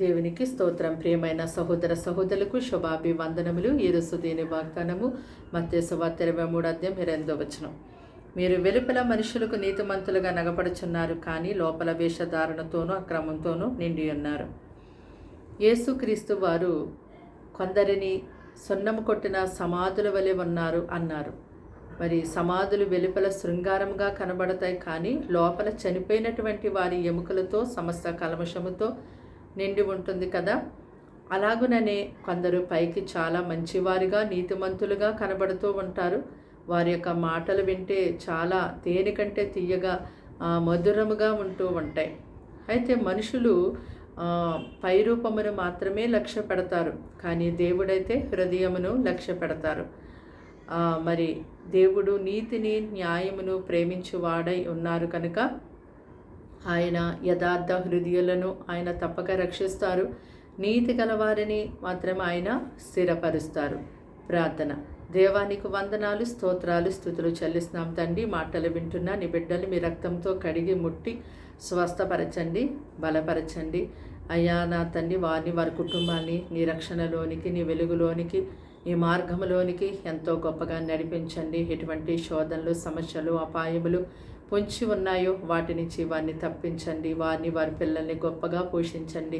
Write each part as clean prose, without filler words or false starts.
దేవునికి స్తోత్రం. ప్రియమైన సహోదర సహోదరులకు శుభాభివందనములు. ఈరోజు దీని వాగ్దానము మత్తయి సువార్త 23:8. మీరు వెలుపల మనుషులకు నీతిమంతులుగా నగపడుచున్నారు, కానీ లోపల వేషధారణతోనూ అక్రమంతోనూ నిండి ఉన్నారు. యేసుక్రీస్తు వారు కొందరిని సున్నము కొట్టిన సమాధుల వలె ఉన్నారు అన్నారు. మరి సమాధులు వెలుపల శృంగారంగా కనబడతాయి, కానీ లోపల చనిపోయినటువంటి వారి ఎముకలతో సమస్త కల్మషముతో నిండి ఉంటుంది కదా. అలాగుననే కొందరు పైకి చాలా మంచివారిగా నీతిమంతులుగా కనబడుతూ ఉంటారు. వారి యొక్క మాటలు వింటే చాలా తేనెకంటే తీయగా మధురముగా ఉంటూ ఉంటాయి. అయితే మనుషులు పై రూపమును మాత్రమే లక్ష్య పెడతారు, కానీ దేవుడైతే హృదయమును లక్ష్య పెడతారు. మరి దేవుడు నీతిని న్యాయమును ప్రేమించువాడై ఉన్నారు కనుక ఆయన యథార్థ హృదయులను ఆయన తప్పక రక్షిస్తారు. నీతి గలవారిని మాత్రం ఆయన స్థిరపరుస్తారు. ప్రార్థన. దేవానికి వందనాలు, స్తోత్రాలు, స్తుతులు చెల్లిస్తున్నాం తండ్రి. మాటలు వింటున్న నీ బిడ్డలు మీ రక్తంతో కడిగి ముట్టి స్వస్థపరచండి, బలపరచండి అయ్యా నా తండ్రి. వారిని, వారి కుటుంబాన్ని నీ రక్షణలోనికి, నీ వెలుగులోనికి, ఈ మార్గంలోనికి ఎంతో గొప్పగా నడిపించండి. ఎటువంటి శోధనలు, సమస్యలు, అపాయములు పొంచి ఉన్నాయో వాటి నుంచి వారిని తప్పించండి. వారిని, వారి పిల్లల్ని గొప్పగా పోషించండి.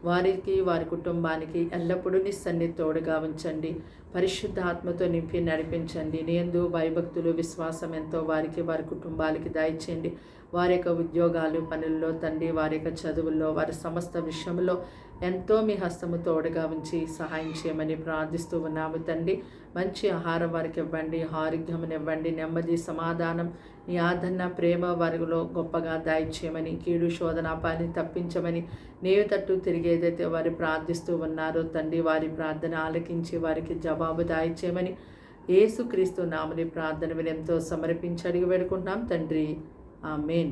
వారికి, వారి కుటుంబానికి ఎల్లప్పుడూ నీ సన్నిధి తోడుగా ఉంచండి. పరిశుద్ధ ఆత్మతో నింపి నడిపించండి. నీ యందు భయభక్తులు, విశ్వాసం ఎంతో వారికి, వారి కుటుంబాలకి దయచేయండి. వారి యొక్క ఉద్యోగాలు, పనుల్లో తండ్రి, వారి యొక్క చదువుల్లో, వారి సమస్త విషయంలో ఎంతో మీ హస్తము తోడుగా ఉంచి సహాయం చేయమని ప్రార్థిస్తూ ఉన్నాము తండ్రి. మంచి ఆహారం వారికి ఇవ్వండి, ఆరోగ్యమునివ్వండి, నెమ్మది, సమాధానం, నీ ఆదరణ, ప్రేమ వారిలో గొప్పగా దయచేయమని, కీడు శోధనాపాన్ని తప్పించమని, నీవు తట్టు తిరిగేదైతే వారు ప్రార్థిస్తూ ఉన్నారో తండ్రి, వారి ప్రార్థన ఆలకించి వారికి జవాబు దయచేయమని యేసుక్రీస్తు నామమున ప్రార్థన వినయంతో సమర్పించి అడిగి వేడుకుంటున్నాం తండ్రి. ఆమేన్.